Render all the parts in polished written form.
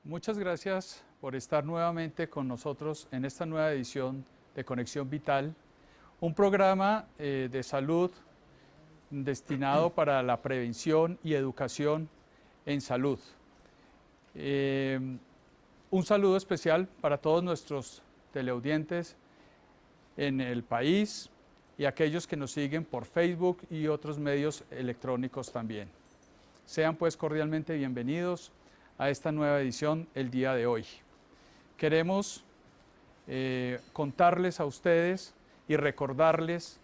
Muchas gracias por estar nuevamente con nosotros en esta nueva edición de Conexión Vital, un programa de salud destinado para la prevención y educación en salud. Un saludo especial para todos nuestros teleaudientes en el país y aquellos que nos siguen por Facebook y otros medios electrónicos también. Sean pues cordialmente bienvenidos a esta nueva edición el día de hoy. Queremos contarles a ustedes y recordarles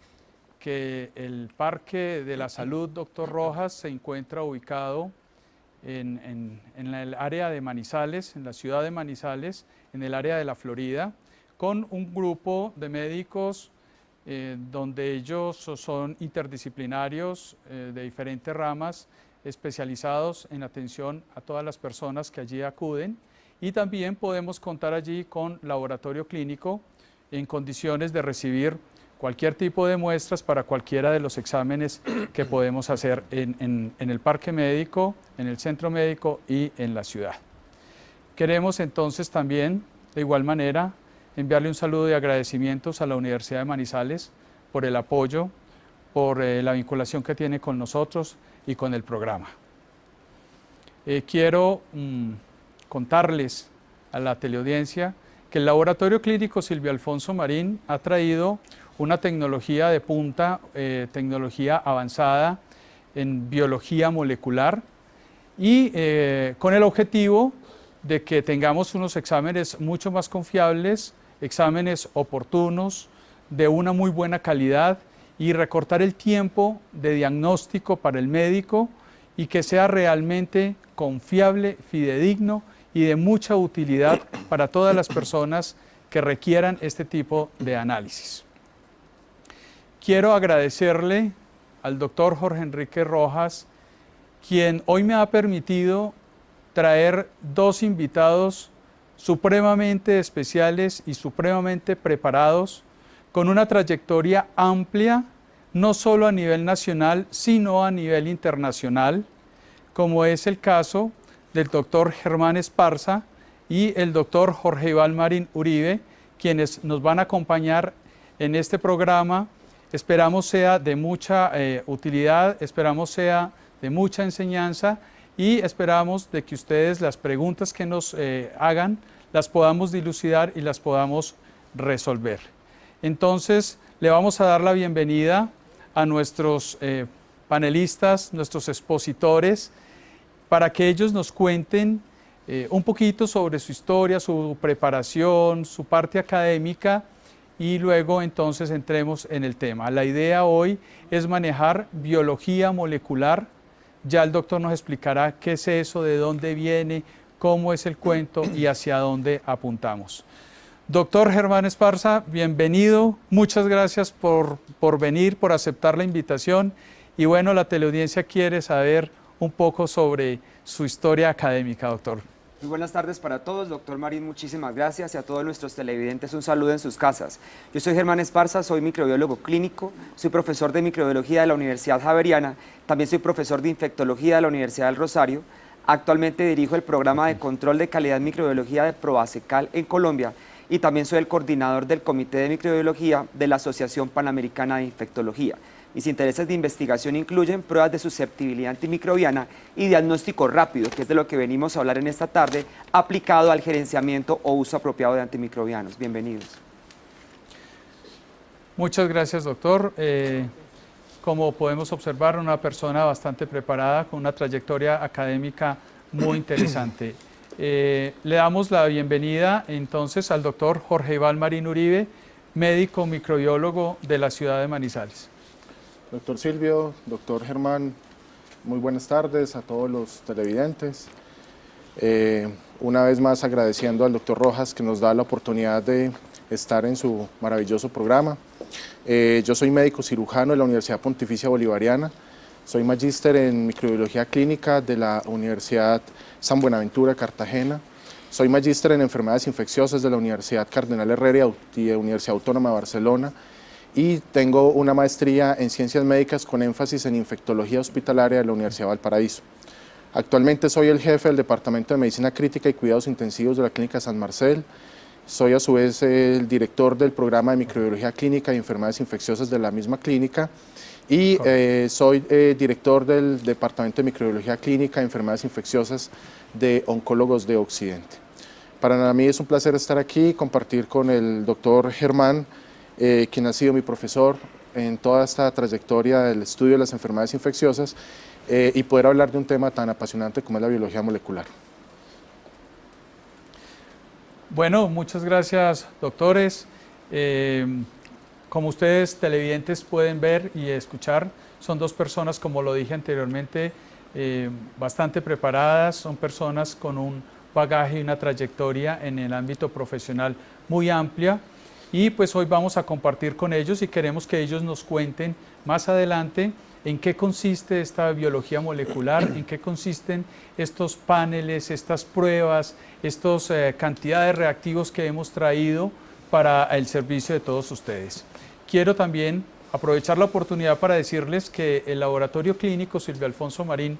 que el Parque de la Salud Dr. Rojas se encuentra ubicado en el área de Manizales, en la ciudad de Manizales, en el área de la Florida, con un grupo de médicos donde ellos son interdisciplinarios de diferentes ramas, especializados en atención a todas las personas que allí acuden, y también podemos contar allí con laboratorio clínico en condiciones de recibir cualquier tipo de muestras para cualquiera de los exámenes que podemos hacer en el parque médico, en el centro médico y en la ciudad. Queremos entonces también, de igual manera, enviarle un saludo de agradecimientos a la Universidad de Manizales por el apoyo, por la vinculación que tiene con nosotros y con el programa. Quiero contarles a la teleaudiencia que el Laboratorio Clínico Silvio Alfonso Marín ha traído una tecnología de punta, tecnología avanzada en biología molecular y con el objetivo de que tengamos unos exámenes mucho más confiables, exámenes oportunos, de una muy buena calidad y recortar el tiempo de diagnóstico para el médico y que sea realmente confiable, fidedigno y de mucha utilidad para todas las personas que requieran este tipo de análisis. Quiero agradecerle al doctor Jorge Enrique Rojas, quien hoy me ha permitido traer dos invitados supremamente especiales y supremamente preparados, con una trayectoria amplia, no solo a nivel nacional, sino a nivel internacional, como es el caso del doctor Germán Esparza y el doctor Jorge Iván Marín Uribe, quienes nos van a acompañar en este programa. Esperamos sea de mucha utilidad, esperamos sea de mucha enseñanza y esperamos de que ustedes las preguntas que nos hagan las podamos dilucidar y las podamos resolver. Entonces, le vamos a dar la bienvenida a nuestros panelistas, nuestros expositores, para que ellos nos cuenten un poquito sobre su historia, su preparación, su parte académica, y luego entonces entremos en el tema. La idea hoy es manejar biología molecular. Ya el doctor nos explicará qué es eso, de dónde viene, cómo es el cuento y hacia dónde apuntamos. Doctor Germán Esparza, bienvenido, muchas gracias por venir, por aceptar la invitación, y bueno, la teleaudiencia quiere saber un poco sobre su historia académica, doctor. Muy buenas tardes para todos, doctor Marín, muchísimas gracias, y a todos nuestros televidentes un saludo en sus casas. Yo soy Germán Esparza, soy microbiólogo clínico, soy profesor de microbiología de la Universidad Javeriana, también soy profesor de infectología de la Universidad del Rosario. Actualmente dirijo el programa de control de calidad en microbiología de Proasecal en Colombia, y también soy el coordinador del Comité de Microbiología de la Asociación Panamericana de Infectología. Mis intereses de investigación incluyen pruebas de susceptibilidad antimicrobiana y diagnóstico rápido, que es de lo que venimos a hablar en esta tarde, aplicado al gerenciamiento o uso apropiado de antimicrobianos. Bienvenidos. Muchas gracias, doctor. Como podemos observar, una persona bastante preparada, con una trayectoria académica muy interesante. Le damos la bienvenida entonces al doctor Jorge Iván Marín Uribe, médico microbiólogo de la ciudad de Manizales. Doctor Silvio, doctor Germán, muy buenas tardes a todos los televidentes. Una vez más agradeciendo al doctor Rojas que nos da la oportunidad de estar en su maravilloso programa. Yo soy médico cirujano de la Universidad Pontificia Bolivariana, soy magíster en microbiología clínica de la Universidad San Buenaventura, Cartagena. Soy magíster en enfermedades infecciosas de la Universidad Cardenal Herrera y de Universidad Autónoma de Barcelona. Y tengo una maestría en ciencias médicas con énfasis en infectología hospitalaria de la Universidad de Valparaíso. Actualmente soy el jefe del Departamento de Medicina Crítica y Cuidados Intensivos de la Clínica San Marcel. Soy a su vez el director del programa de microbiología clínica y enfermedades infecciosas de la misma clínica y soy director del Departamento de Microbiología Clínica y Enfermedades Infecciosas de Oncólogos de Occidente. Para mí es un placer estar aquí y compartir con el doctor Germán, quien ha sido mi profesor en toda esta trayectoria del estudio de las enfermedades infecciosas y poder hablar de un tema tan apasionante como es la biología molecular. Bueno, muchas gracias, doctores. Como ustedes televidentes pueden ver y escuchar, son dos personas, como lo dije anteriormente, bastante preparadas, son personas con un bagaje y una trayectoria en el ámbito profesional muy amplia y pues hoy vamos a compartir con ellos y queremos que ellos nos cuenten más adelante en qué consiste esta biología molecular, en qué consisten estos paneles, estas pruebas, estos cantidad de reactivos que hemos traído para el servicio de todos ustedes. Quiero también aprovechar la oportunidad para decirles que el Laboratorio Clínico Silvio Alfonso Marín,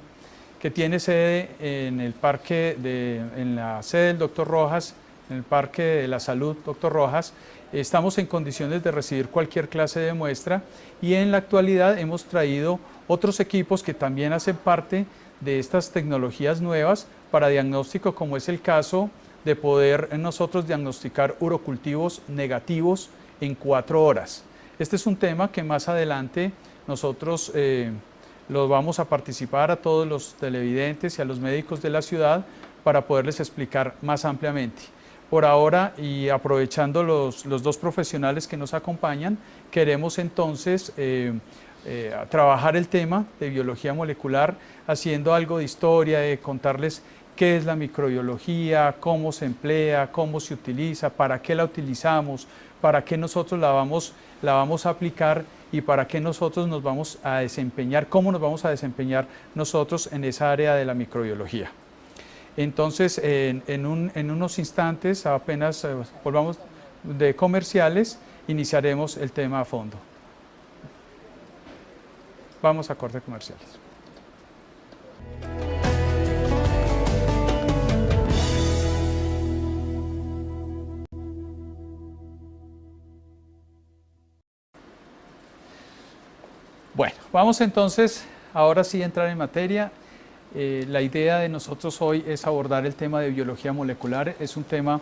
que tiene sede en la sede del Dr. Rojas, en el Parque de la Salud Dr. Rojas, estamos en condiciones de recibir cualquier clase de muestra y en la actualidad hemos traído otros equipos que también hacen parte de estas tecnologías nuevas para diagnóstico, como es el caso de poder nosotros diagnosticar urocultivos negativos en 4 horas. Este es un tema que más adelante nosotros lo vamos a participar a todos los televidentes y a los médicos de la ciudad para poderles explicar más ampliamente. Por ahora, y aprovechando los dos profesionales que nos acompañan, queremos entonces trabajar el tema de biología molecular, haciendo algo de historia, de contarles qué es la microbiología, cómo se emplea, cómo se utiliza, para qué la utilizamos, para qué nosotros la vamos a aplicar y para qué nosotros nos vamos a desempeñar, cómo nos vamos a desempeñar nosotros en esa área de la microbiología. Entonces, en unos instantes, apenas volvamos de comerciales, iniciaremos el tema a fondo. Vamos a corte comerciales. Bueno, vamos entonces, ahora sí a entrar en materia. La idea de nosotros hoy es abordar el tema de biología molecular. Es un tema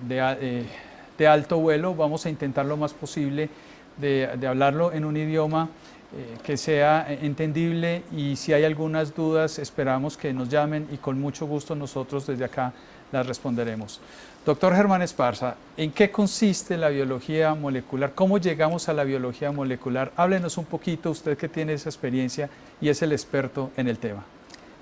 de alto vuelo. Vamos a intentar lo más posible de hablarlo en un idioma que sea entendible y si hay algunas dudas esperamos que nos llamen y con mucho gusto nosotros desde acá las responderemos. Doctor Germán Esparza, ¿en qué consiste la biología molecular? ¿Cómo llegamos a la biología molecular? Háblenos un poquito, usted que tiene esa experiencia y es el experto en el tema.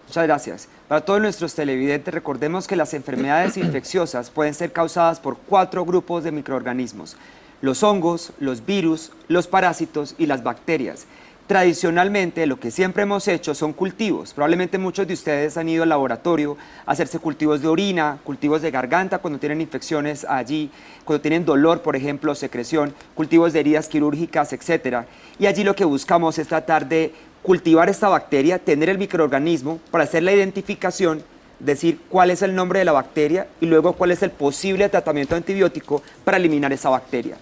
Muchas gracias. Para todos nuestros televidentes, recordemos que las enfermedades infecciosas pueden ser causadas por 4 grupos de microorganismos: los hongos, los virus, los parásitos y las bacterias. Tradicionalmente, lo que siempre hemos hecho son cultivos. Probablemente muchos de ustedes han ido al laboratorio a hacerse cultivos de orina, cultivos de garganta cuando tienen infecciones allí, cuando tienen dolor, por ejemplo, secreción, cultivos de heridas quirúrgicas, etc. Y allí lo que buscamos es tratar de cultivar esta bacteria, tener el microorganismo para hacer la identificación, decir cuál es el nombre de la bacteria y luego cuál es el posible tratamiento antibiótico para eliminar esa bacteria.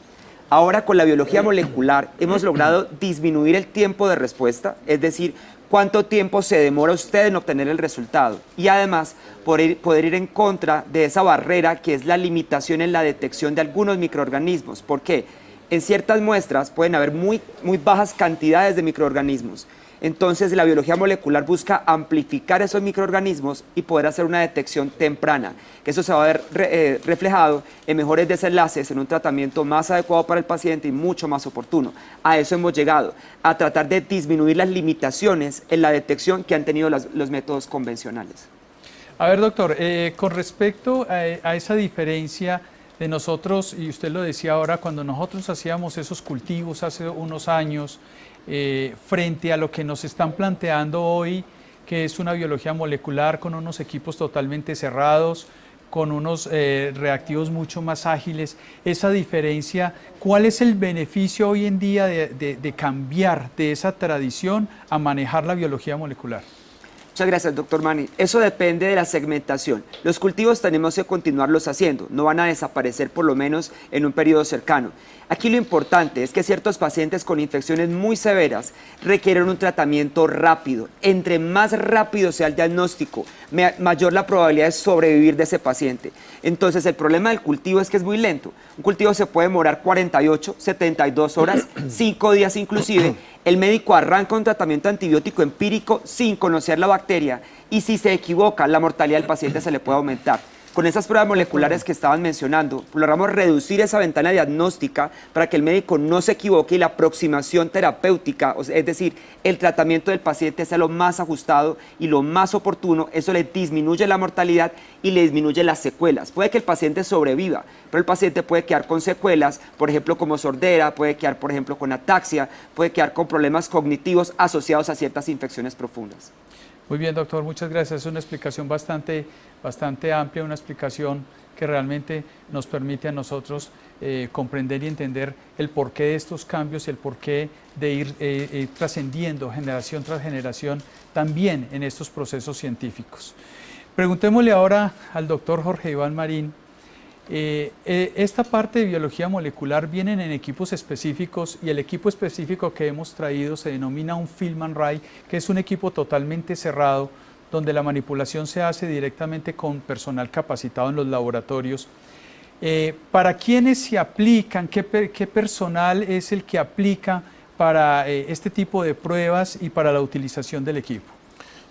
Ahora con la biología molecular hemos logrado disminuir el tiempo de respuesta, es decir, cuánto tiempo se demora usted en obtener el resultado y además poder ir en contra de esa barrera que es la limitación en la detección de algunos microorganismos. ¿Por qué? En ciertas muestras pueden haber muy bajas cantidades de microorganismos. Entonces la biología molecular busca amplificar esos microorganismos y poder hacer una detección temprana, que eso se va a ver reflejado en mejores desenlaces, en un tratamiento más adecuado para el paciente y mucho más oportuno. A eso hemos llegado, a tratar de disminuir las limitaciones en la detección que han tenido los métodos convencionales. A ver, doctor, con respecto a esa diferencia de nosotros, y usted lo decía ahora, cuando nosotros hacíamos esos cultivos hace unos años, frente a lo que nos están planteando hoy, que es una biología molecular con unos equipos totalmente cerrados, con unos reactivos mucho más ágiles, esa diferencia, ¿cuál es el beneficio hoy en día de cambiar de esa tradición a manejar la biología molecular? Muchas gracias, doctor Marín. Eso depende de la segmentación. Los cultivos tenemos que continuarlos haciendo, no van a desaparecer por lo menos en un periodo cercano. Aquí lo importante es que ciertos pacientes con infecciones muy severas requieren un tratamiento rápido. Entre más rápido sea el diagnóstico, mayor la probabilidad de sobrevivir de ese paciente. Entonces, el problema del cultivo es que es muy lento. Un cultivo se puede demorar 48, 72 horas, 5 días inclusive. El médico arranca un tratamiento antibiótico empírico sin conocer la bacteria y si se equivoca, la mortalidad del paciente se le puede aumentar. Con esas pruebas moleculares que estaban mencionando, logramos reducir esa ventana diagnóstica para que el médico no se equivoque y la aproximación terapéutica, es decir, el tratamiento del paciente sea lo más ajustado y lo más oportuno. Eso le disminuye la mortalidad y le disminuye las secuelas. Puede que el paciente sobreviva, pero el paciente puede quedar con secuelas, por ejemplo, como sordera, puede quedar, por ejemplo, con ataxia, puede quedar con problemas cognitivos asociados a ciertas infecciones profundas. Muy bien, doctor, muchas gracias. Es una explicación bastante amplia, una explicación que realmente nos permite a nosotros comprender y entender el porqué de estos cambios y el porqué de ir trascendiendo generación tras generación también en estos procesos científicos. Preguntémosle ahora al doctor Jorge Iván Marín. Esta parte de biología molecular vienen en equipos específicos y el equipo específico que hemos traído se denomina un Film and Write, que es un equipo totalmente cerrado donde la manipulación se hace directamente con personal capacitado en los laboratorios. ¿Para quiénes se aplican? ¿Qué personal es el que aplica para este tipo de pruebas y para la utilización del equipo?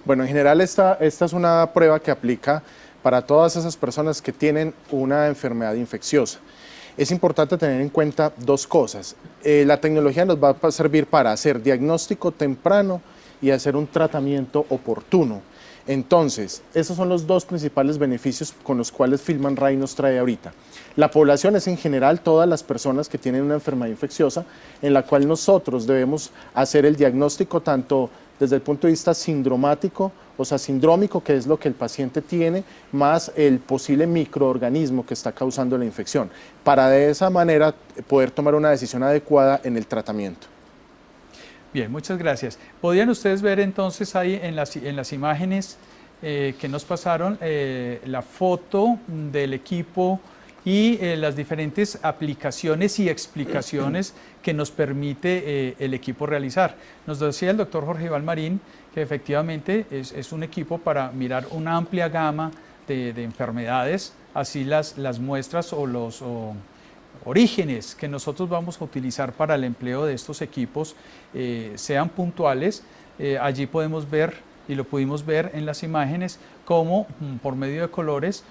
Bueno, en general esta es una prueba que aplica para todas esas personas que tienen una enfermedad infecciosa. Es importante tener en cuenta dos cosas. La tecnología nos va a servir para hacer diagnóstico temprano y hacer un tratamiento oportuno. Entonces, esos son los dos principales beneficios con los cuales Film and Write nos trae ahorita. La población es en general todas las personas que tienen una enfermedad infecciosa en la cual nosotros debemos hacer el diagnóstico tanto desde el punto de vista sindromático, o sea, sindrómico, que es lo que el paciente tiene, más el posible microorganismo que está causando la infección, para de esa manera poder tomar una decisión adecuada en el tratamiento. Bien, muchas gracias. ¿Podrían ustedes ver entonces ahí en las imágenes que nos pasaron la foto del equipo y las diferentes aplicaciones y explicaciones que nos permite el equipo realizar? Nos decía el doctor Jorge Iván Marín que efectivamente es un equipo para mirar una amplia gama de enfermedades, así las muestras o los orígenes que nosotros vamos a utilizar para el empleo de estos equipos sean puntuales. Allí podemos ver, y lo pudimos ver en las imágenes, cómo por medio de colores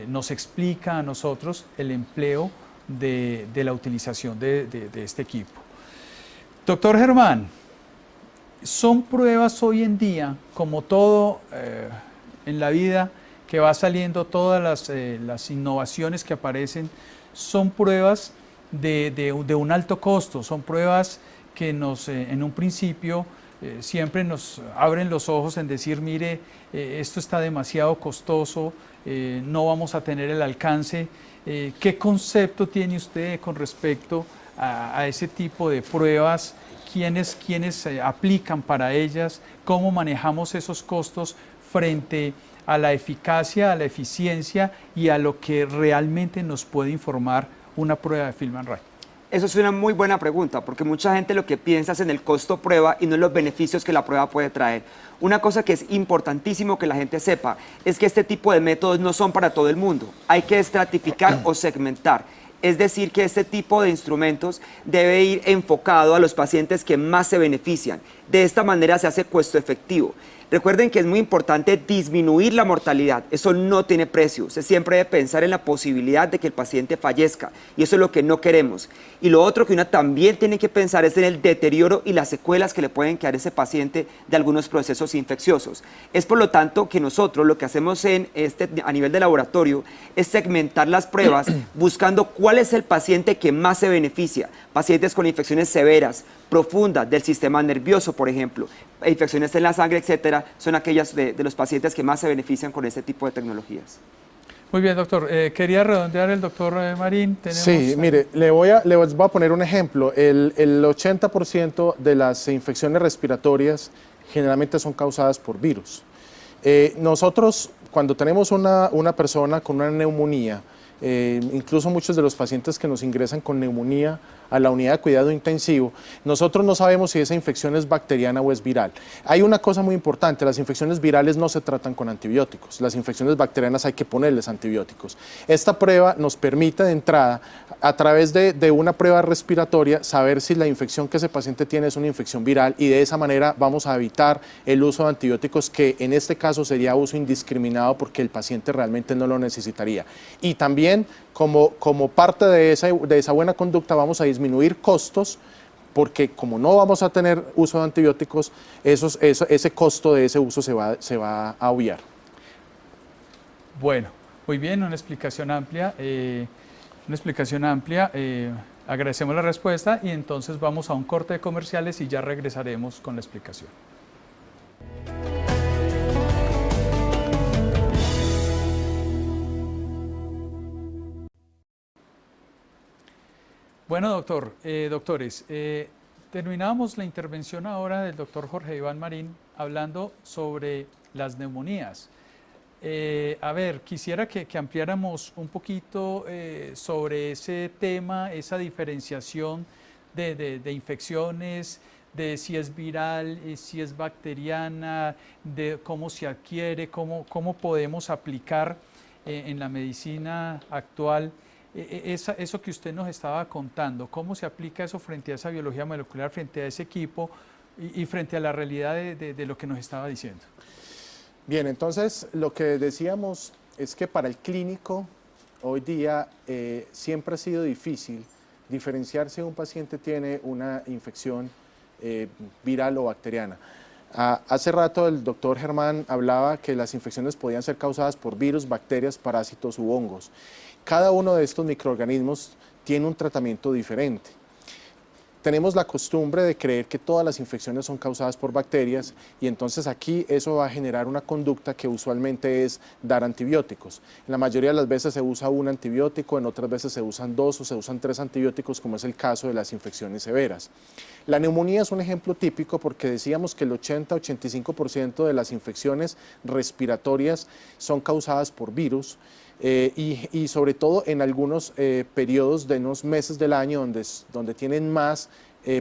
nos explica a nosotros el empleo de la utilización de este equipo. Doctor Germán, son pruebas hoy en día, como todo en la vida que va saliendo, todas las innovaciones que aparecen, son pruebas de un alto costo, son pruebas que en un principio siempre nos abren los ojos en decir, mire, esto está demasiado costoso, no vamos a tener el alcance. ¿Qué concepto tiene usted con respecto a ese tipo de pruebas? ¿Quiénes aplican para ellas? ¿Cómo manejamos esos costos frente a la eficacia, a la eficiencia y a lo que realmente nos puede informar una prueba de Film and Write? Eso es una muy buena pregunta, porque mucha gente lo que piensa es en el costo prueba y no en los beneficios que la prueba puede traer. Una cosa que es importantísimo que la gente sepa es que este tipo de métodos no son para todo el mundo. Hay que estratificar o segmentar. Es decir, que este tipo de instrumentos debe ir enfocado a los pacientes que más se benefician. De esta manera se hace costo efectivo. Recuerden que es muy importante disminuir la mortalidad, eso no tiene precio, se siempre debe pensar en la posibilidad de que el paciente fallezca y eso es lo que no queremos. Y lo otro que uno también tiene que pensar es en el deterioro y las secuelas que le pueden quedar a ese paciente de algunos procesos infecciosos. Es por lo tanto que nosotros lo que hacemos a nivel de laboratorio es segmentar las pruebas buscando cuál es el paciente que más se beneficia, pacientes con infecciones severas, profundas del sistema nervioso, por ejemplo, infecciones en la sangre, etcétera, son aquellas de los pacientes que más se benefician con este tipo de tecnologías. Muy bien, doctor. Quería redondear el doctor Marín. Sí, mire, les voy a poner un ejemplo. El 80% de las infecciones respiratorias generalmente son causadas por virus. Nosotros, cuando tenemos una persona con una neumonía, incluso muchos de los pacientes que nos ingresan con neumonía a la unidad de cuidado intensivo, nosotros no sabemos si esa infección es bacteriana o es viral. Hay una cosa muy importante, las infecciones virales no se tratan con antibióticos, las infecciones bacterianas hay que ponerles antibióticos. Esta prueba nos permite de entrada, a través de una prueba respiratoria, saber si la infección que ese paciente tiene es una infección viral y de esa manera vamos a evitar el uso de antibióticos que en este caso sería uso indiscriminado porque el paciente realmente no lo necesitaría. Y también como parte de esa buena conducta vamos a disminuir costos porque como no vamos a tener uso de antibióticos, ese costo de ese uso se va a obviar. Bueno, muy bien, una explicación amplia. Agradecemos la respuesta y entonces vamos a un corte de comerciales y ya regresaremos con la explicación. Bueno, doctores, terminamos la intervención ahora del doctor Jorge Iván Marín hablando sobre las neumonías. A ver, quisiera que ampliáramos un poquito sobre ese tema, esa diferenciación de infecciones, de si es viral, si es bacteriana, de cómo se adquiere, cómo podemos aplicar en la medicina actual eso que usted nos estaba contando, cómo se aplica eso frente a esa biología molecular, frente a ese equipo y frente a la realidad de lo que nos estaba diciendo. Bien, entonces lo que decíamos es que para el clínico hoy día siempre ha sido difícil diferenciar si un paciente tiene una infección viral o bacteriana. Hace rato el doctor Germán hablaba que las infecciones podían ser causadas por virus, bacterias, parásitos u hongos. Cada uno de estos microorganismos tiene un tratamiento diferente. Tenemos la costumbre de creer que todas las infecciones son causadas por bacterias y entonces aquí eso va a generar una conducta que usualmente es dar antibióticos. En la mayoría de las veces se usa un antibiótico, en otras veces se usan 2 o se usan 3 antibióticos, como es el caso de las infecciones severas. La neumonía es un ejemplo típico porque decíamos que el 80-85% de las infecciones respiratorias son causadas por virus. Y sobre todo en algunos periodos de unos meses del año donde tienen más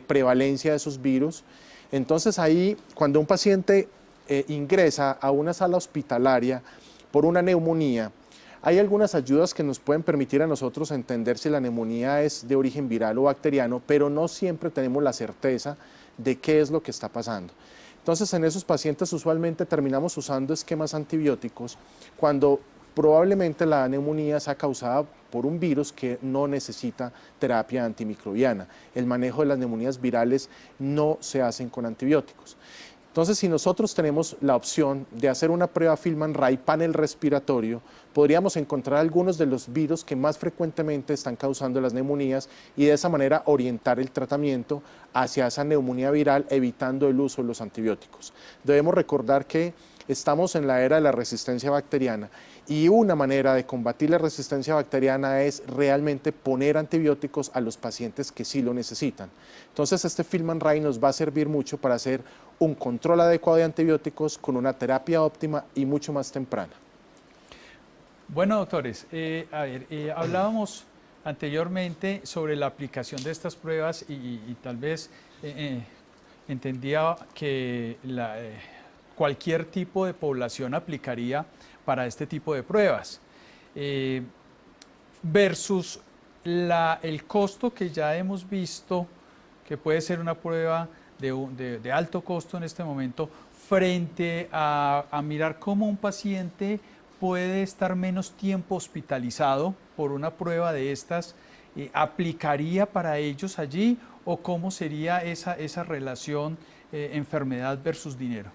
prevalencia de esos virus. Entonces ahí cuando un paciente ingresa a una sala hospitalaria por una neumonía, hay algunas ayudas que nos pueden permitir a nosotros entender si la neumonía es de origen viral o bacteriano, pero no siempre tenemos la certeza de qué es lo que está pasando. Entonces en esos pacientes usualmente terminamos usando esquemas antibióticos cuando probablemente la neumonía sea causada por un virus que no necesita terapia antimicrobiana. El manejo de las neumonías virales no se hacen con antibióticos. Entonces, si nosotros tenemos la opción de hacer una prueba Fielman-Ray panel respiratorio, podríamos encontrar algunos de los virus que más frecuentemente están causando las neumonías y de esa manera orientar el tratamiento hacia esa neumonía viral, evitando el uso de los antibióticos. Debemos recordar que estamos en la era de la resistencia bacteriana y una manera de combatir la resistencia bacteriana es realmente poner antibióticos a los pacientes que sí lo necesitan. Entonces este Fielman-Ray nos va a servir mucho para hacer un control adecuado de antibióticos con una terapia óptima y mucho más temprana. Bueno, doctores, hablábamos anteriormente sobre la aplicación de estas pruebas y tal vez entendía que cualquier tipo de población aplicaría para este tipo de pruebas, versus el costo que ya hemos visto, que puede ser una prueba de alto costo en este momento, frente a mirar cómo un paciente puede estar menos tiempo hospitalizado por una prueba de estas, ¿aplicaría para ellos allí o cómo sería esa relación enfermedad versus dinero?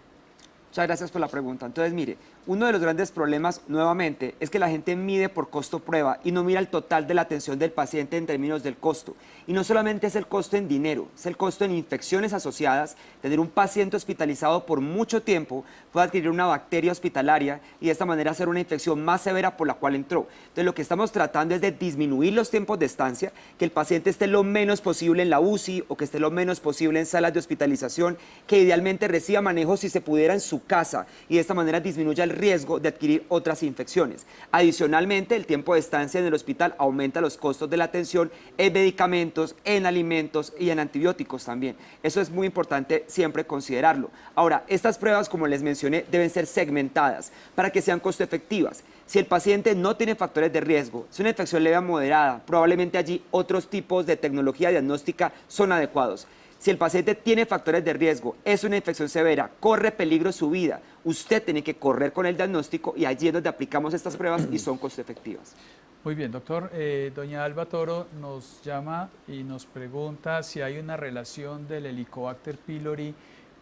Muchas gracias por la pregunta. Entonces, mire, uno de los grandes problemas, nuevamente, es que la gente mide por costo-prueba y no mira el total de la atención del paciente en términos del costo. Y no solamente es el costo en dinero, es el costo en infecciones asociadas. Tener un paciente hospitalizado por mucho tiempo puede adquirir una bacteria hospitalaria y de esta manera hacer una infección más severa por la cual entró. Entonces, lo que estamos tratando es de disminuir los tiempos de estancia, que el paciente esté lo menos posible en la UCI o que esté lo menos posible en salas de hospitalización, que idealmente reciba manejo si se pudiera en su casa y de esta manera disminuya el riesgo de adquirir otras infecciones. Adicionalmente, el tiempo de estancia en el hospital aumenta los costos de la atención en medicamentos, en alimentos y en antibióticos también. Eso es muy importante siempre considerarlo. Ahora, estas pruebas, como les mencioné, deben ser segmentadas para que sean costo efectivas. Si el paciente no tiene factores de riesgo, es una infección leve a moderada, probablemente allí otros tipos de tecnología diagnóstica son adecuados. Si el paciente tiene factores de riesgo, es una infección severa, corre peligro su vida, usted tiene que correr con el diagnóstico y allí es donde aplicamos estas pruebas y son costo efectivas. Muy bien, doctor. Doña Alba Toro nos llama y nos pregunta si hay una relación del Helicobacter pylori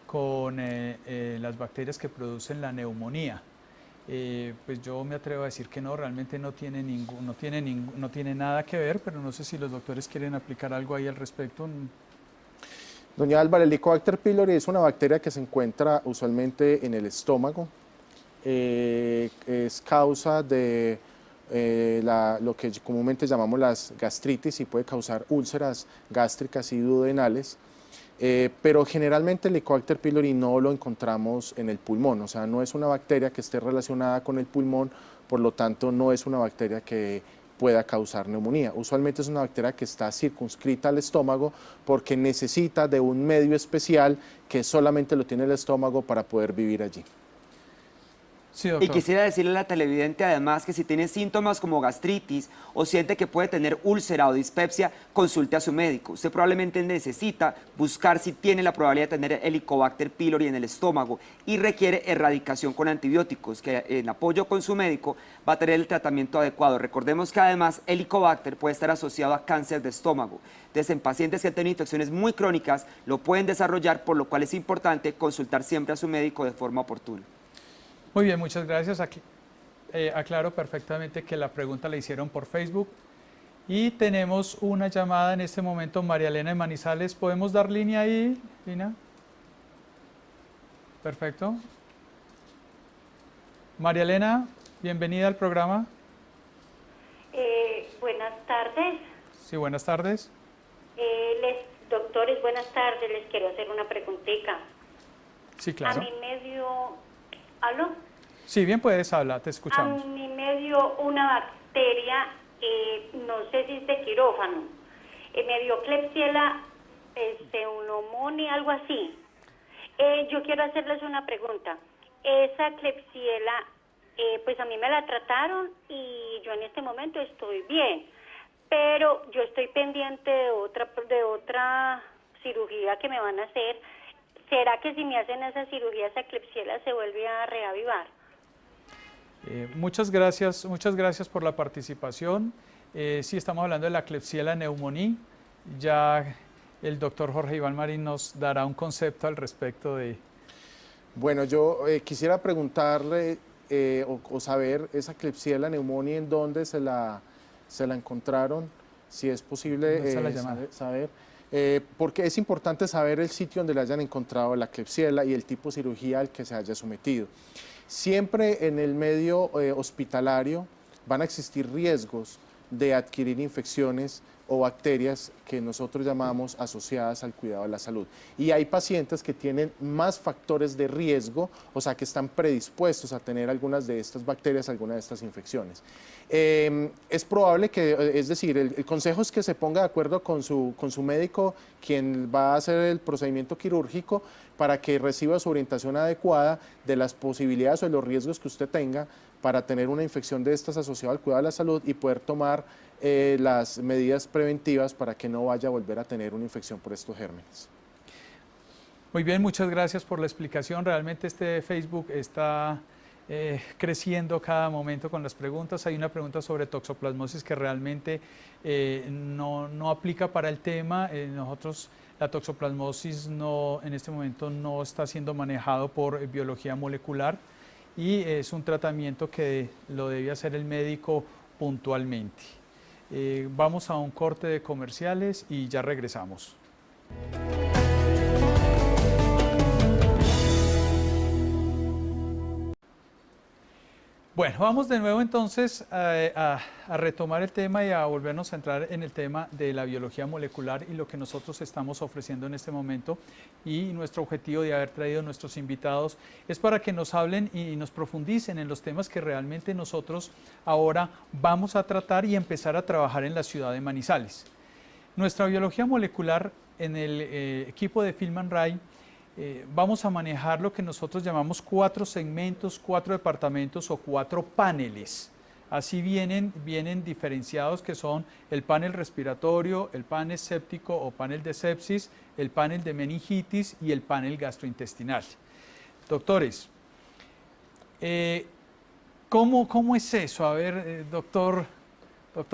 con las bacterias que producen la neumonía. Pues yo me atrevo a decir que no, realmente no tiene nada que ver, pero no sé si los doctores quieren aplicar algo ahí al respecto. Doña Alba, el Helicobacter pylori es una bacteria que se encuentra usualmente en el estómago. Es causa de lo que comúnmente llamamos las gastritis y puede causar úlceras gástricas y duodenales. Pero generalmente el Helicobacter pylori no lo encontramos en el pulmón, o sea, no es una bacteria que esté relacionada con el pulmón, por lo tanto no es una bacteria que pueda causar neumonía. Usualmente es una bacteria que está circunscrita al estómago porque necesita de un medio especial que solamente lo tiene el estómago para poder vivir allí. Sí, doctor. Y quisiera decirle a la televidente además que si tiene síntomas como gastritis o siente que puede tener úlcera o dispepsia, consulte a su médico. Usted probablemente necesita buscar si tiene la probabilidad de tener Helicobacter pylori en el estómago y requiere erradicación con antibióticos, que en apoyo con su médico va a tener el tratamiento adecuado. Recordemos que además Helicobacter puede estar asociado a cáncer de estómago. Entonces, en pacientes que han tenido infecciones muy crónicas, lo pueden desarrollar, por lo cual es importante consultar siempre a su médico de forma oportuna. Muy bien, muchas gracias. Aquí, aclaro perfectamente que la pregunta la hicieron por Facebook. Y tenemos una llamada en este momento, María Elena de Manizales. ¿Podemos dar línea ahí, Lina? Perfecto. María Elena, bienvenida al programa. Buenas tardes. Sí, buenas tardes. Doctores, buenas tardes. Les quiero hacer una preguntita. Sí, claro. A mí me dio... ¿Aló? Sí, bien puedes hablar, te escuchamos. A mí me dio una bacteria, no sé si es de quirófano. Me dio Klebsiella pneumoniae, algo así. Yo quiero hacerles una pregunta. Esa Klebsiella, pues a mí me la trataron y yo en este momento estoy bien. Pero yo estoy pendiente de otra cirugía que me van a hacer. ¿Será que si me hacen esa cirugía, esa Klebsiella se vuelve a reavivar? Muchas gracias por la participación. Sí, estamos hablando de la Klebsiella pneumoniae. Ya el doctor Jorge Iván Marín nos dará un concepto al respecto de... Bueno, yo quisiera preguntarle o saber esa Klebsiella pneumoniae en dónde se la encontraron, si es posible saber. Porque es importante saber el sitio donde le hayan encontrado la Klebsiella y el tipo de cirugía al que se haya sometido. Siempre en el medio hospitalario van a existir riesgos de adquirir infecciones o bacterias que nosotros llamamos asociadas al cuidado de la salud. Y hay pacientes que tienen más factores de riesgo, o sea, que están predispuestos a tener algunas de estas bacterias, algunas de estas infecciones. Es probable que, es decir, el consejo es que se ponga de acuerdo con su médico, quien va a hacer el procedimiento quirúrgico, para que reciba su orientación adecuada de las posibilidades o de los riesgos que usted tenga para tener una infección de estas asociada al cuidado de la salud y poder tomar las medidas preventivas para que no vaya a volver a tener una infección por estos gérmenes. Muy bien, muchas gracias por la explicación. Realmente este Facebook está creciendo cada momento con las preguntas. Hay una pregunta sobre toxoplasmosis que realmente no aplica para el tema. Nosotros la toxoplasmosis en este momento no está siendo manejado por biología molecular y es un tratamiento que lo debe hacer el médico puntualmente. Vamos a un corte de comerciales y ya regresamos. Bueno, vamos de nuevo entonces a retomar el tema y a volvernos a entrar en el tema de la biología molecular y lo que nosotros estamos ofreciendo en este momento. Y nuestro objetivo de haber traído a nuestros invitados es para que nos hablen y nos profundicen en los temas que realmente nosotros ahora vamos a tratar y empezar a trabajar en la ciudad de Manizales. Nuestra biología molecular en el equipo de Film & Ray vamos a manejar lo que nosotros llamamos 4 segmentos, 4 departamentos o 4 paneles. Así vienen diferenciados, que son el panel respiratorio, el panel séptico o panel de sepsis, el panel de meningitis y el panel gastrointestinal. Doctores, ¿cómo es eso? A ver, doctor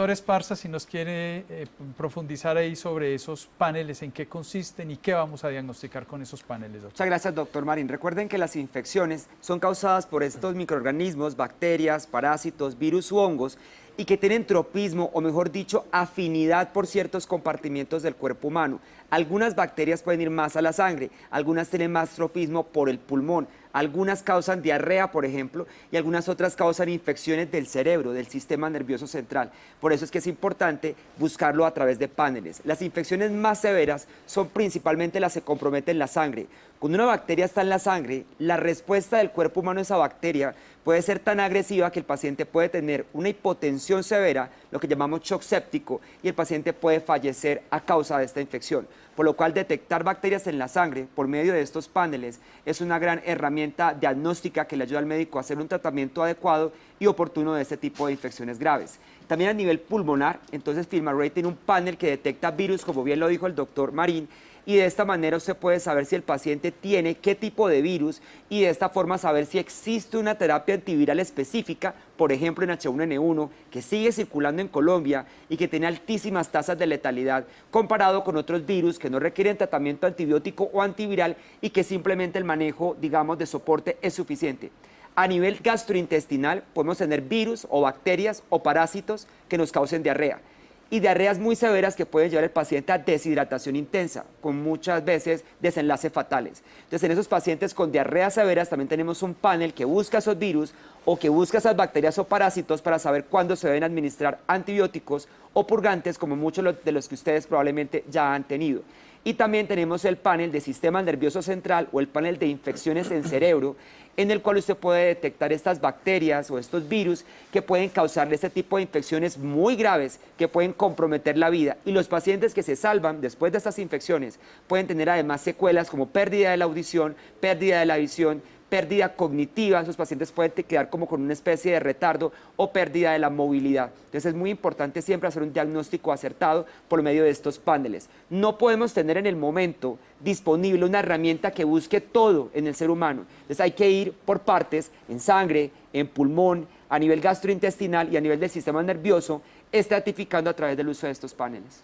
Esparza, si nos quiere profundizar ahí sobre esos paneles, en qué consisten y qué vamos a diagnosticar con esos paneles, doctor. Muchas gracias, doctor Marín. Recuerden que las infecciones son causadas por estos microorganismos, bacterias, parásitos, virus u hongos, y que tienen tropismo, o mejor dicho, afinidad por ciertos compartimientos del cuerpo humano. Algunas bacterias pueden ir más a la sangre, algunas tienen más tropismo por el pulmón, algunas causan diarrea, por ejemplo, y algunas otras causan infecciones del cerebro, del sistema nervioso central. Por eso es que es importante buscarlo a través de paneles. Las infecciones más severas son principalmente las que comprometen la sangre. Cuando una bacteria está en la sangre, la respuesta del cuerpo humano a esa bacteria puede ser tan agresiva que el paciente puede tener una hipotensión severa, lo que llamamos shock séptico, y el paciente puede fallecer a causa de esta infección. Por lo cual, detectar bacterias en la sangre por medio de estos paneles es una gran herramienta diagnóstica que le ayuda al médico a hacer un tratamiento adecuado y oportuno de este tipo de infecciones graves. También a nivel pulmonar, entonces Film & Ray tiene un panel que detecta virus, como bien lo dijo el doctor Marín, y de esta manera usted puede saber si el paciente tiene qué tipo de virus y de esta forma saber si existe una terapia antiviral específica, por ejemplo en H1N1, que sigue circulando en Colombia y que tiene altísimas tasas de letalidad comparado con otros virus que no requieren tratamiento antibiótico o antiviral y que simplemente el manejo, digamos, de soporte es suficiente. A nivel gastrointestinal podemos tener virus o bacterias o parásitos que nos causen diarrea. Y diarreas muy severas que pueden llevar al paciente a deshidratación intensa, con muchas veces desenlaces fatales. Entonces, en esos pacientes con diarreas severas también tenemos un panel que busca esos virus o que busca esas bacterias o parásitos para saber cuándo se deben administrar antibióticos o purgantes, como muchos de los que ustedes probablemente ya han tenido. Y también tenemos el panel de sistema nervioso central o el panel de infecciones en cerebro, en el cual usted puede detectar estas bacterias o estos virus que pueden causarle este tipo de infecciones muy graves que pueden comprometer la vida. Y los pacientes que se salvan después de estas infecciones pueden tener además secuelas como pérdida de la audición, pérdida de la visión, pérdida cognitiva. Esos pacientes pueden quedar como con una especie de retardo o pérdida de la movilidad. Entonces es muy importante siempre hacer un diagnóstico acertado por medio de estos paneles. No podemos tener en el momento disponible una herramienta que busque todo en el ser humano. Entonces hay que ir por partes, en sangre, en pulmón, a nivel gastrointestinal y a nivel del sistema nervioso, estratificando a través del uso de estos paneles.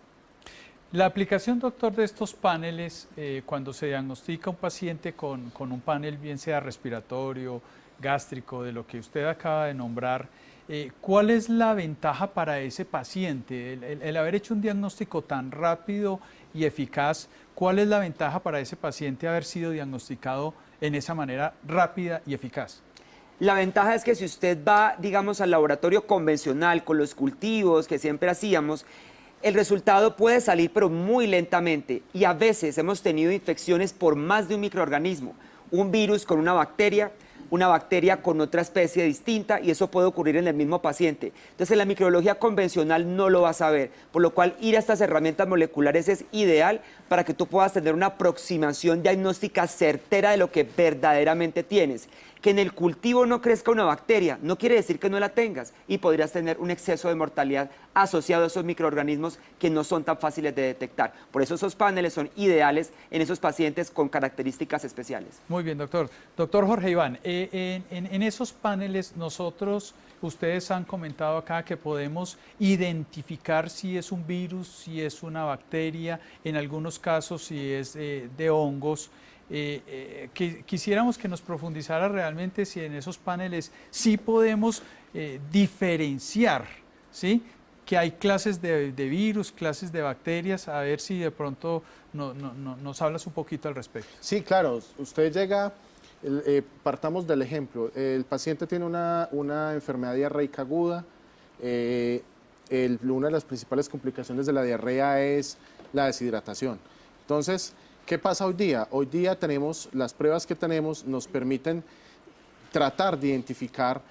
La aplicación, doctor, de estos paneles, cuando se diagnostica un paciente con un panel, bien sea respiratorio, gástrico, de lo que usted acaba de nombrar, ¿cuál es la ventaja para ese paciente? El haber hecho un diagnóstico tan rápido y eficaz, ¿cuál es la ventaja para ese paciente haber sido diagnosticado en esa manera rápida y eficaz? La ventaja es que si usted va, digamos, al laboratorio convencional con los cultivos que siempre hacíamos, el resultado puede salir pero muy lentamente y a veces hemos tenido infecciones por más de un microorganismo, un virus con una bacteria con otra especie distinta y eso puede ocurrir en el mismo paciente. Entonces la microbiología convencional no lo va a saber, por lo cual ir a estas herramientas moleculares es ideal para que tú puedas tener una aproximación diagnóstica certera de lo que verdaderamente tienes. Que en el cultivo no crezca una bacteria no quiere decir que no la tengas y podrías tener un exceso de mortalidad asociado a esos microorganismos que no son tan fáciles de detectar. Por eso esos paneles son ideales en esos pacientes con características especiales. Muy bien, doctor. Doctor Jorge Iván, en esos paneles ustedes han comentado acá que podemos identificar si es un virus, si es una bacteria, en algunos casos si es de hongos. Quisiéramos que nos profundizara realmente si en esos paneles sí podemos diferenciar, ¿sí?, que hay clases de virus, clases de bacterias, a ver si de pronto nos hablas un poquito al respecto. Sí, claro, usted llega Partamos del ejemplo. El paciente tiene una enfermedad diarreica aguda. Una de las principales complicaciones de la diarrea es la deshidratación. Entonces, ¿qué pasa hoy día? Hoy día tenemos, las pruebas que tenemos nos permiten tratar de identificar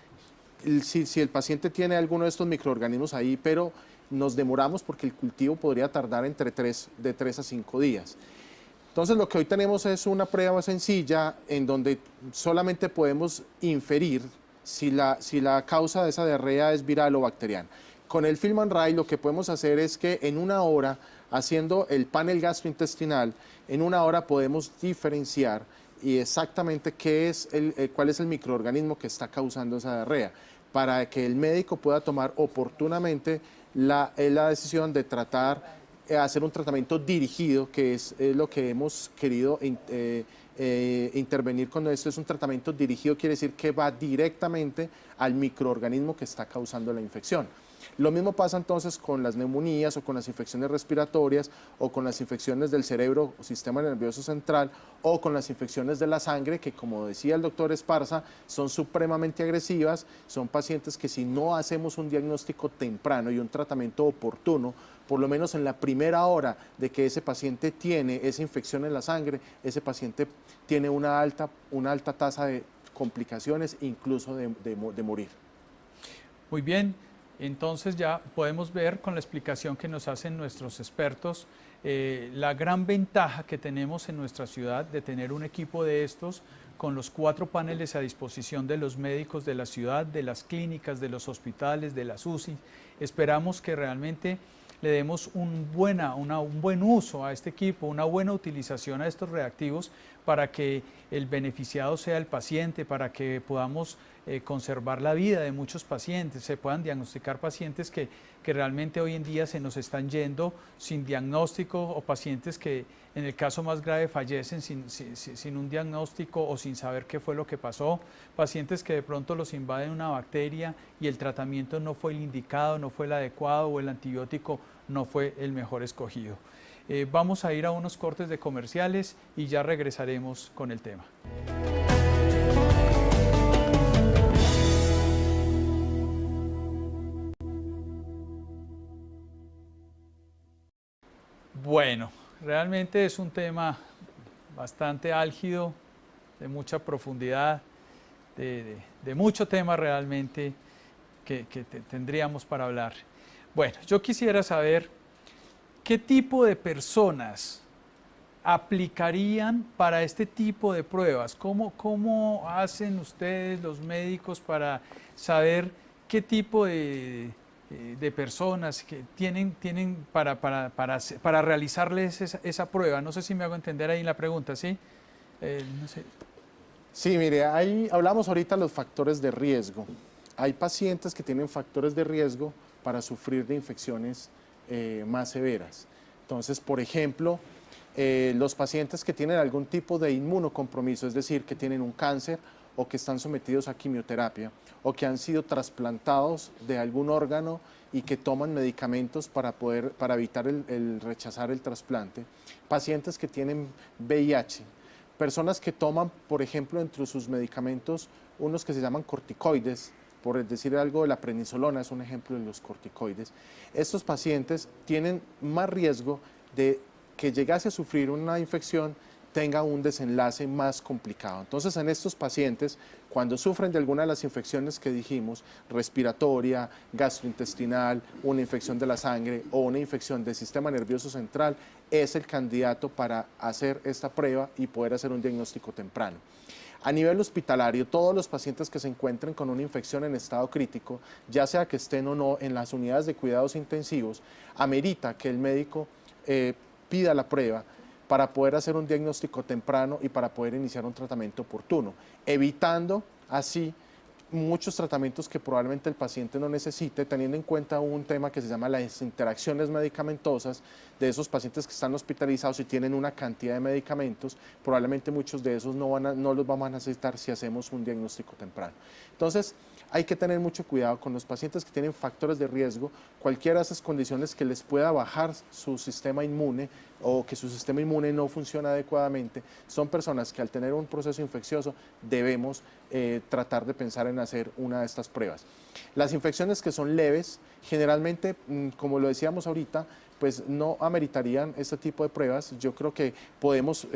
si el paciente tiene alguno de estos microorganismos ahí, pero nos demoramos porque el cultivo podría tardar de 3 a 5 días. Entonces, lo que hoy tenemos es una prueba sencilla en donde solamente podemos inferir si la causa de esa diarrea es viral o bacteriana. Con el Film&Write lo que podemos hacer es que en una hora, haciendo el panel gastrointestinal, en una hora podemos diferenciar y exactamente cuál es el microorganismo que está causando esa diarrea, para que el médico pueda tomar oportunamente la decisión de hacer un tratamiento dirigido, que es lo que hemos querido intervenir con esto. Es un tratamiento dirigido, quiere decir que va directamente al microorganismo que está causando la infección. Lo mismo pasa entonces con las neumonías o con las infecciones respiratorias o con las infecciones del cerebro o sistema nervioso central o con las infecciones de la sangre, que como decía el doctor Esparza, son supremamente agresivas, son pacientes que si no hacemos un diagnóstico temprano y un tratamiento oportuno, por lo menos en la primera hora de que ese paciente tiene esa infección en la sangre, ese paciente tiene una alta tasa de complicaciones, incluso de morir. Muy bien. Entonces ya podemos ver con la explicación que nos hacen nuestros expertos la gran ventaja que tenemos en nuestra ciudad de tener un equipo de estos con los 4 paneles a disposición de los médicos de la ciudad, de las clínicas, de los hospitales, de las UCI. Esperamos que realmente le demos un buen uso a este equipo, una buena utilización a estos reactivos para que el beneficiado sea el paciente, para que podamos conservar la vida de muchos pacientes, se puedan diagnosticar pacientes que realmente hoy en día se nos están yendo sin diagnóstico o pacientes que en el caso más grave fallecen sin un diagnóstico o sin saber qué fue lo que pasó, pacientes que de pronto los invade una bacteria y el tratamiento no fue el indicado, no fue el adecuado o el antibiótico no fue el mejor escogido. Vamos a ir a unos cortes de comerciales y ya regresaremos con el tema. Bueno, realmente es un tema bastante álgido, de mucha profundidad, de mucho tema realmente que tendríamos para hablar. Bueno, yo quisiera saber qué tipo de personas aplicarían para este tipo de pruebas. ¿Cómo hacen ustedes, los médicos, para saber qué tipo de personas que tienen para realizarles esa prueba? No sé si me hago entender ahí en la pregunta, ¿sí? No sé. Sí, mire, ahí hablamos ahorita de los factores de riesgo. Hay pacientes que tienen factores de riesgo para sufrir de infecciones más severas. Entonces, por ejemplo, los pacientes que tienen algún tipo de inmunocompromiso, es decir, que tienen un cáncer o que están sometidos a quimioterapia o que han sido trasplantados de algún órgano y que toman medicamentos para evitar el rechazar el trasplante, pacientes que tienen VIH, personas que toman, por ejemplo, entre sus medicamentos unos que se llaman corticoides, por decir algo, la prednisolona es un ejemplo de los corticoides. Estos pacientes tienen más riesgo de que llegase a sufrir una infección tenga un desenlace más complicado. Entonces, en estos pacientes, cuando sufren de alguna de las infecciones que dijimos, respiratoria, gastrointestinal, una infección de la sangre o una infección del sistema nervioso central, es el candidato para hacer esta prueba y poder hacer un diagnóstico temprano. A nivel hospitalario, todos los pacientes que se encuentren con una infección en estado crítico, ya sea que estén o no en las unidades de cuidados intensivos, amerita que el médico pida la prueba para poder hacer un diagnóstico temprano y para poder iniciar un tratamiento oportuno, evitando así muchos tratamientos que probablemente el paciente no necesite, teniendo en cuenta un tema que se llama las interacciones medicamentosas de esos pacientes que están hospitalizados y tienen una cantidad de medicamentos, probablemente muchos de esos no los vamos a necesitar si hacemos un diagnóstico temprano. Entonces, hay que tener mucho cuidado con los pacientes que tienen factores de riesgo, cualquiera de esas condiciones que les pueda bajar su sistema inmune o que su sistema inmune no funciona adecuadamente, son personas que al tener un proceso infeccioso debemos tratar de pensar en hacer una de estas pruebas. Las infecciones que son leves, generalmente, como lo decíamos ahorita, pues no ameritarían este tipo de pruebas. Yo creo que podemos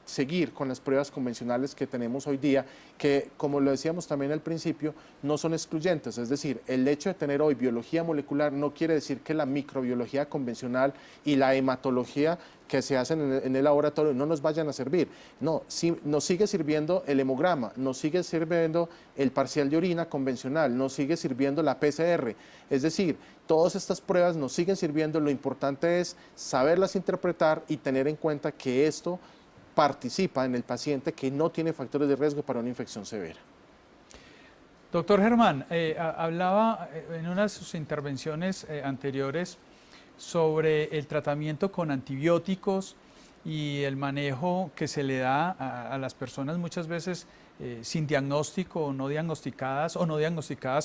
seguir con las pruebas convencionales que tenemos hoy día, que como lo decíamos también al principio, no son excluyentes. Es decir, el hecho de tener hoy biología molecular no quiere decir que la microbiología convencional y la hematología que se hacen en el laboratorio no nos vayan a servir. No, sí, nos sigue sirviendo el hemograma, nos sigue sirviendo el parcial de orina convencional, nos sigue sirviendo la PCR. Es decir, todas estas pruebas nos siguen sirviendo, lo importante es saberlas interpretar y tener en cuenta que esto participa en el paciente que no tiene factores de riesgo para una infección severa. Doctor Germán, hablaba en una de sus intervenciones anteriores sobre el tratamiento con antibióticos y el manejo que se le da a las personas muchas veces sin diagnóstico o no diagnosticadas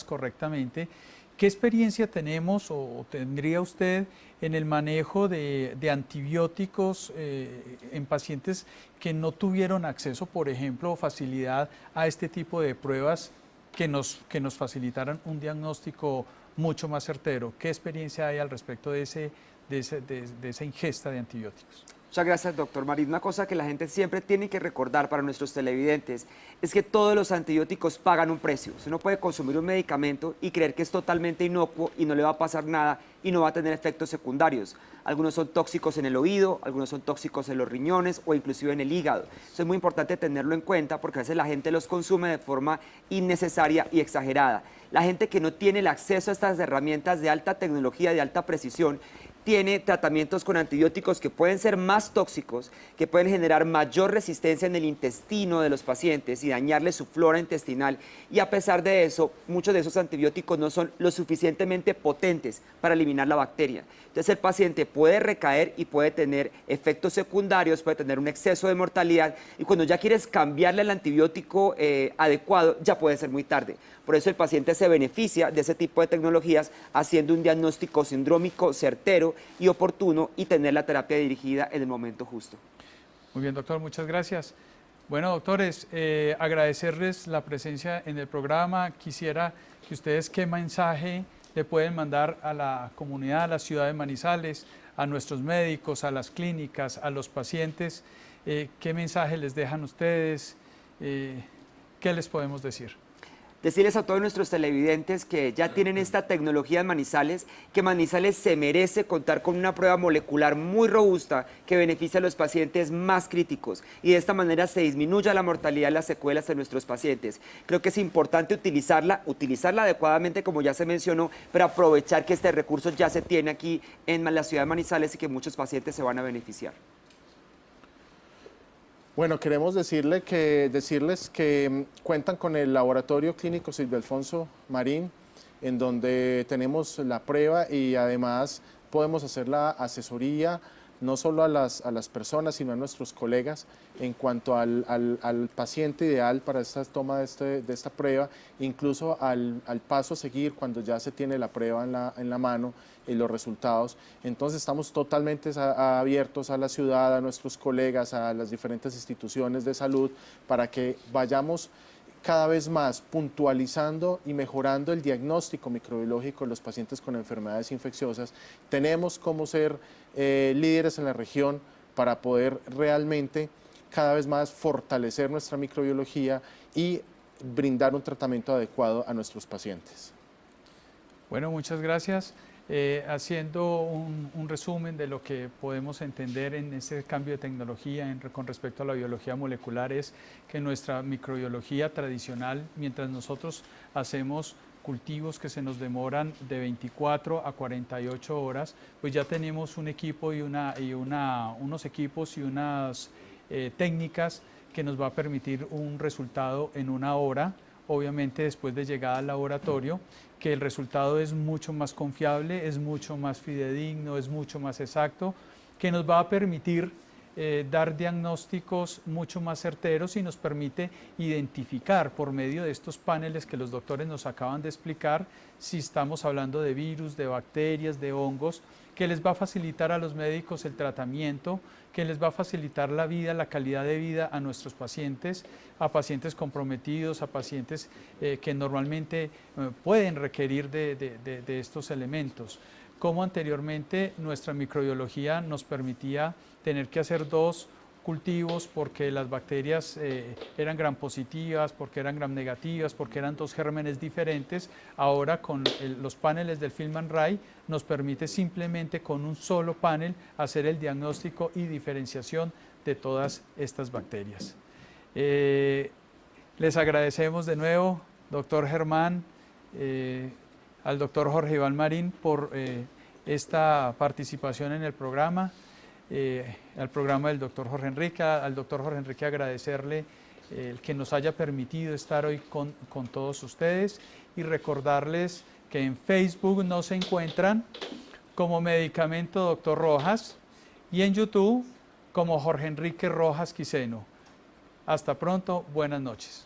correctamente. ¿Qué experiencia tenemos o tendría usted en el manejo de antibióticos en pacientes que no tuvieron acceso, por ejemplo, o facilidad a este tipo de pruebas que nos facilitaran un diagnóstico mucho más certero? ¿Qué experiencia hay al respecto de esa ingesta de antibióticos? Muchas gracias, doctor Marín. Una cosa que la gente siempre tiene que recordar para nuestros televidentes es que todos los antibióticos pagan un precio. Usted no puede consumir un medicamento y creer que es totalmente inocuo y no le va a pasar nada y no va a tener efectos secundarios. Algunos son tóxicos en el oído, algunos son tóxicos en los riñones o inclusive en el hígado. Eso es muy importante tenerlo en cuenta porque a veces la gente los consume de forma innecesaria y exagerada. La gente que no tiene el acceso a estas herramientas de alta tecnología, de alta precisión, tiene tratamientos con antibióticos que pueden ser más tóxicos, que pueden generar mayor resistencia en el intestino de los pacientes y dañarle su flora intestinal. Y a pesar de eso, muchos de esos antibióticos no son lo suficientemente potentes para eliminar la bacteria. Entonces el paciente puede recaer y puede tener efectos secundarios, puede tener un exceso de mortalidad y cuando ya quieres cambiarle el antibiótico adecuado, ya puede ser muy tarde. Por eso el paciente se beneficia de ese tipo de tecnologías haciendo un diagnóstico sindrómico certero y oportuno y tener la terapia dirigida en el momento justo. Muy bien, doctor, muchas gracias. Bueno, doctores, agradecerles la presencia en el programa. Quisiera que ustedes qué mensaje le pueden mandar a la comunidad, a la ciudad de Manizales, a nuestros médicos, a las clínicas, a los pacientes. ¿Qué mensaje les dejan ustedes? ¿Qué les podemos decir? Decirles a todos nuestros televidentes que ya tienen esta tecnología en Manizales, que Manizales se merece contar con una prueba molecular muy robusta que beneficie a los pacientes más críticos y de esta manera se disminuya la mortalidad y las secuelas de nuestros pacientes. Creo que es importante utilizarla adecuadamente como ya se mencionó, pero aprovechar que este recurso ya se tiene aquí en la ciudad de Manizales y que muchos pacientes se van a beneficiar. Bueno, queremos decirles que cuentan con el Laboratorio Clínico Silvio Alfonso Marín, en donde tenemos la prueba y además podemos hacer la asesoría no solo a las personas, sino a nuestros colegas en cuanto al paciente ideal para esta toma de esta prueba, incluso al paso a seguir cuando ya se tiene la prueba en la mano y los resultados. Entonces estamos totalmente abiertos a la ciudad, a nuestros colegas, a las diferentes instituciones de salud para que vayamos cada vez más puntualizando y mejorando el diagnóstico microbiológico de los pacientes con enfermedades infecciosas. Tenemos como ser líderes en la región para poder realmente cada vez más fortalecer nuestra microbiología y brindar un tratamiento adecuado a nuestros pacientes. Bueno, muchas gracias. Haciendo un resumen de lo que podemos entender en este cambio de tecnología con respecto a la biología molecular es que nuestra microbiología tradicional, mientras nosotros hacemos cultivos que se nos demoran de 24 a 48 horas, pues ya tenemos un equipo unos equipos y unas técnicas que nos va a permitir un resultado en una hora, obviamente después de llegada al laboratorio, que el resultado es mucho más confiable, es mucho más fidedigno, es mucho más exacto, que nos va a permitir dar diagnósticos mucho más certeros y nos permite identificar por medio de estos paneles que los doctores nos acaban de explicar si estamos hablando de virus, de bacterias, de hongos, que les va a facilitar a los médicos el tratamiento, que les va a facilitar la vida, la calidad de vida a nuestros pacientes, a pacientes comprometidos, a pacientes que normalmente pueden requerir de estos elementos. Como anteriormente nuestra microbiología nos permitía tener que hacer 2 cultivos porque las bacterias eran gram positivas, porque eran gram negativas, porque eran 2 gérmenes diferentes. Ahora con los paneles del FilmRay nos permite simplemente con un solo panel hacer el diagnóstico y diferenciación de todas estas bacterias. Les agradecemos de nuevo, doctor Germán, al doctor Jorge Iván Marín por esta participación en el programa, al programa del doctor Jorge Enrique, al doctor Jorge Enrique agradecerle el que nos haya permitido estar hoy con todos ustedes y recordarles que en Facebook nos encuentran como Medicamento Doctor Rojas y en YouTube como Jorge Enrique Rojas Quiseno. Hasta pronto, buenas noches.